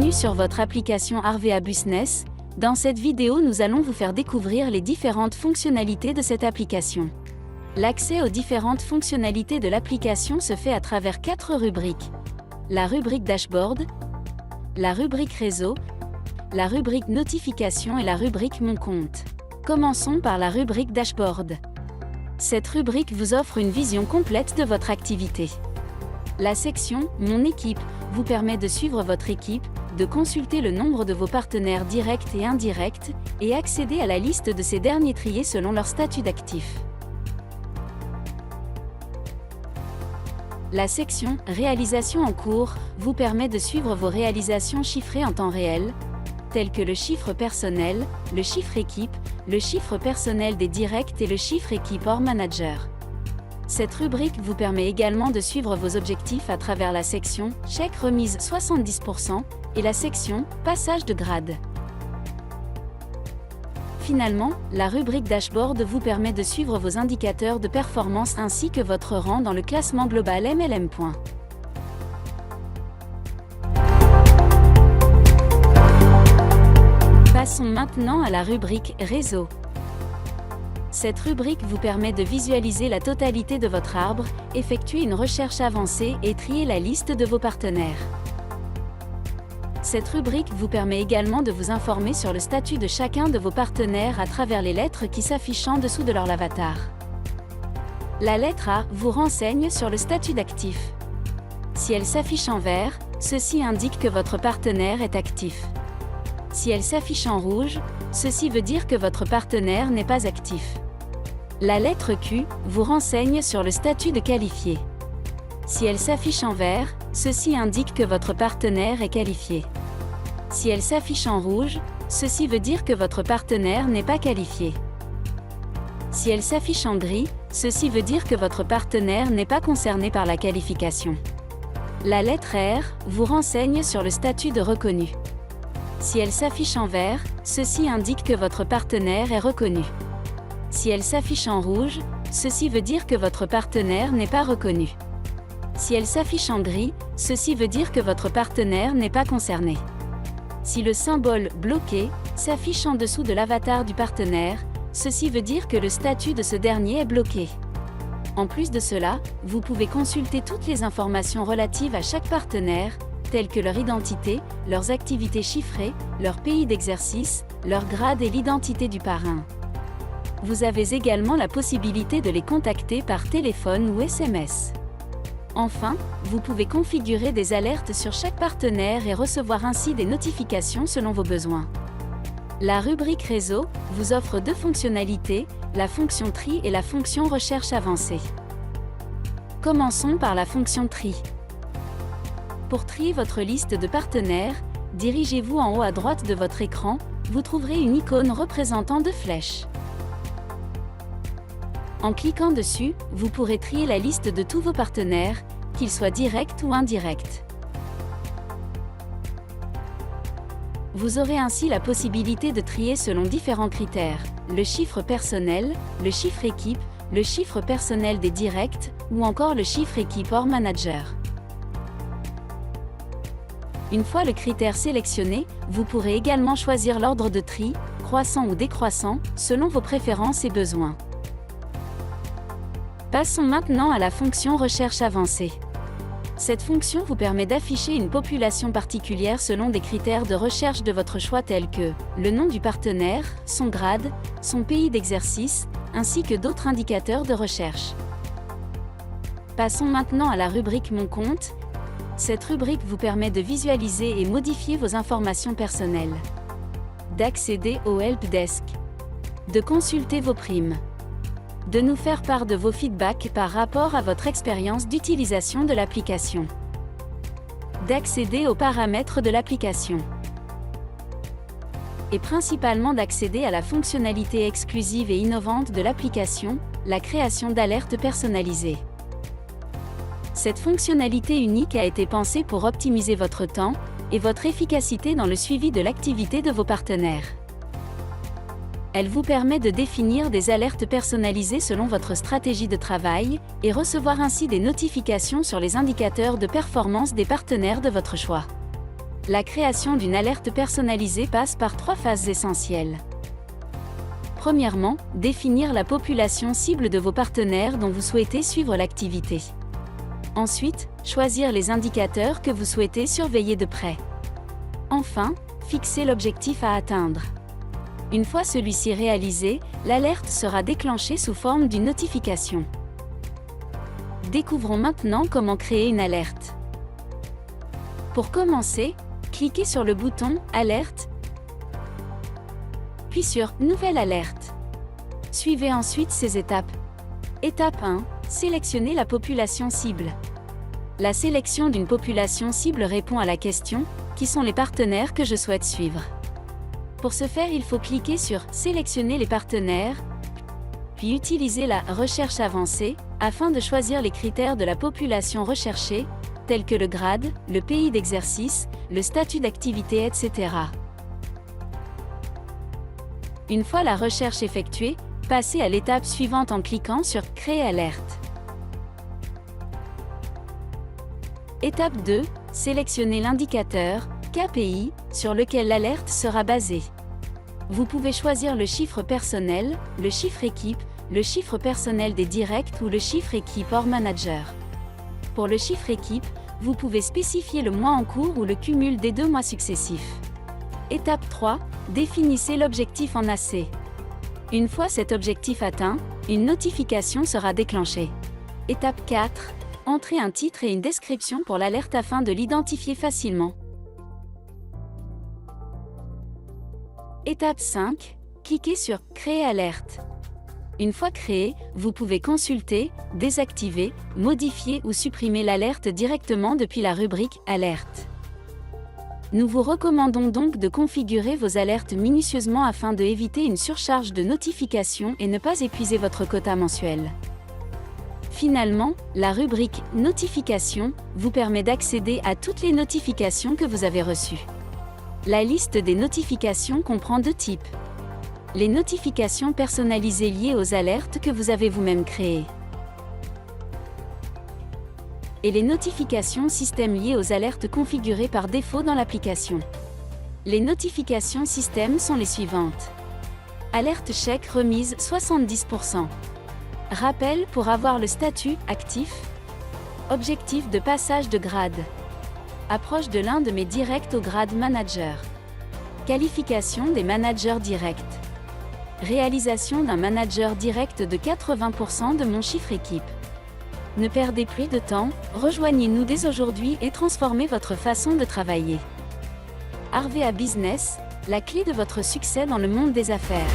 Bienvenue sur votre application Harvea Business. Dans cette vidéo, nous allons vous faire découvrir les différentes fonctionnalités de cette application. L'accès aux différentes fonctionnalités de l'application se fait à travers 4 rubriques. La rubrique Dashboard, la rubrique Réseau, la rubrique Notification et la rubrique Mon compte. Commençons par la rubrique Dashboard. Cette rubrique vous offre une vision complète de votre activité. La section « Mon équipe » vous permet de suivre votre équipe, de consulter le nombre de vos partenaires directs et indirects, et accéder à la liste de ces derniers triés selon leur statut d'actif. La section « Réalisations en cours » vous permet de suivre vos réalisations chiffrées en temps réel, telles que le chiffre personnel, le chiffre équipe, le chiffre personnel des directs et le chiffre équipe hors manager. Cette rubrique vous permet également de suivre vos objectifs à travers la section « Chèque remise 70% » et la section « Passage de grade ». Finalement, la rubrique Dashboard vous permet de suivre vos indicateurs de performance ainsi que votre rang dans le classement global MLM. Passons maintenant à la rubrique Réseau. Cette rubrique vous permet de visualiser la totalité de votre arbre, effectuer une recherche avancée et trier la liste de vos partenaires. Cette rubrique vous permet également de vous informer sur le statut de chacun de vos partenaires à travers les lettres qui s'affichent en dessous de leur avatar. La lettre A vous renseigne sur le statut d'actif. Si elle s'affiche en vert, ceci indique que votre partenaire est actif. Si elle s'affiche en rouge, ceci veut dire que votre partenaire n'est pas actif. La lettre Q vous renseigne sur le statut de qualifié. Si elle s'affiche en vert, ceci indique que votre partenaire est qualifié. Si elle s'affiche en rouge, ceci veut dire que votre partenaire n'est pas qualifié. Si elle s'affiche en gris, ceci veut dire que votre partenaire n'est pas concerné par la qualification. La lettre R vous renseigne sur le statut de reconnu. Si elle s'affiche en vert, ceci indique que votre partenaire est reconnu. Si elle s'affiche en rouge, ceci veut dire que votre partenaire n'est pas reconnu. Si elle s'affiche en gris, ceci veut dire que votre partenaire n'est pas concerné. Si le symbole « bloqué » s'affiche en dessous de l'avatar du partenaire, ceci veut dire que le statut de ce dernier est bloqué. En plus de cela, vous pouvez consulter toutes les informations relatives à chaque partenaire, telles que leur identité, leurs activités chiffrées, leur pays d'exercice, leur grade et l'identité du parrain. Vous avez également la possibilité de les contacter par téléphone ou SMS. Enfin, vous pouvez configurer des alertes sur chaque partenaire et recevoir ainsi des notifications selon vos besoins. La rubrique Réseau vous offre 2 fonctionnalités, la fonction Tri et la fonction Recherche avancée. Commençons par la fonction Tri. Pour trier votre liste de partenaires, dirigez-vous en haut à droite de votre écran, vous trouverez une icône représentant 2 flèches. En cliquant dessus, vous pourrez trier la liste de tous vos partenaires, qu'ils soient directs ou indirects. Vous aurez ainsi la possibilité de trier selon différents critères, le chiffre personnel, le chiffre équipe, le chiffre personnel des directs, ou encore le chiffre équipe hors manager. Une fois le critère sélectionné, vous pourrez également choisir l'ordre de tri, croissant ou décroissant, selon vos préférences et besoins. Passons maintenant à la fonction Recherche avancée. Cette fonction vous permet d'afficher une population particulière selon des critères de recherche de votre choix tels que le nom du partenaire, son grade, son pays d'exercice, ainsi que d'autres indicateurs de recherche. Passons maintenant à la rubrique Mon compte. Cette rubrique vous permet de visualiser et modifier vos informations personnelles, d'accéder au helpdesk, de consulter vos primes, de nous faire part de vos feedbacks par rapport à votre expérience d'utilisation de l'application, d'accéder aux paramètres de l'application, et principalement d'accéder à la fonctionnalité exclusive et innovante de l'application, la création d'alertes personnalisées. Cette fonctionnalité unique a été pensée pour optimiser votre temps et votre efficacité dans le suivi de l'activité de vos partenaires. Elle vous permet de définir des alertes personnalisées selon votre stratégie de travail et recevoir ainsi des notifications sur les indicateurs de performance des partenaires de votre choix. La création d'une alerte personnalisée passe par 3 phases essentielles. Premièrement, définir la population cible de vos partenaires dont vous souhaitez suivre l'activité. Ensuite, choisir les indicateurs que vous souhaitez surveiller de près. Enfin, fixer l'objectif à atteindre. Une fois celui-ci réalisé, l'alerte sera déclenchée sous forme d'une notification. Découvrons maintenant comment créer une alerte. Pour commencer, cliquez sur le bouton « Alerte », puis sur « Nouvelle alerte ». Suivez ensuite ces étapes. Étape 1. Sélectionnez la population cible. La sélection d'une population cible répond à la question « Qui sont les partenaires que je souhaite suivre ?» Pour ce faire, il faut cliquer sur « Sélectionner les partenaires », puis utiliser la « Recherche avancée » afin de choisir les critères de la population recherchée, tels que le grade, le pays d'exercice, le statut d'activité, etc. Une fois la recherche effectuée, passez à l'étape suivante en cliquant sur « Créer alerte ». Étape 2. Sélectionnez l'indicateur, KPI, sur lequel l'alerte sera basée. Vous pouvez choisir le chiffre personnel, le chiffre équipe, le chiffre personnel des directs ou le chiffre équipe hors manager. Pour le chiffre équipe, vous pouvez spécifier le mois en cours ou le cumul des 2 mois successifs. Étape 3. Définissez l'objectif en AC. Une fois cet objectif atteint, une notification sera déclenchée. Étape 4. Entrez un titre et une description pour l'alerte afin de l'identifier facilement. Étape 5. Cliquez sur « Créer alerte ». Une fois créé, vous pouvez consulter, désactiver, modifier ou supprimer l'alerte directement depuis la rubrique « Alerte ». Nous vous recommandons donc de configurer vos alertes minutieusement afin d'éviter une surcharge de notifications et ne pas épuiser votre quota mensuel. Finalement, la rubrique « Notifications » vous permet d'accéder à toutes les notifications que vous avez reçues. La liste des notifications comprend 2 types. Les notifications personnalisées liées aux alertes que vous avez vous-même créées. Et les notifications système liées aux alertes configurées par défaut dans l'application. Les notifications système sont les suivantes. Alerte chèque remise 70%. Rappel pour avoir le statut actif. Objectif de passage de grade. Approche de l'un de mes directs au grade manager. Qualification des managers directs. Réalisation d'un manager direct de 80% de mon chiffre équipe. Ne perdez plus de temps, rejoignez-nous dès aujourd'hui et transformez votre façon de travailler. Harvea Business, la clé de votre succès dans le monde des affaires.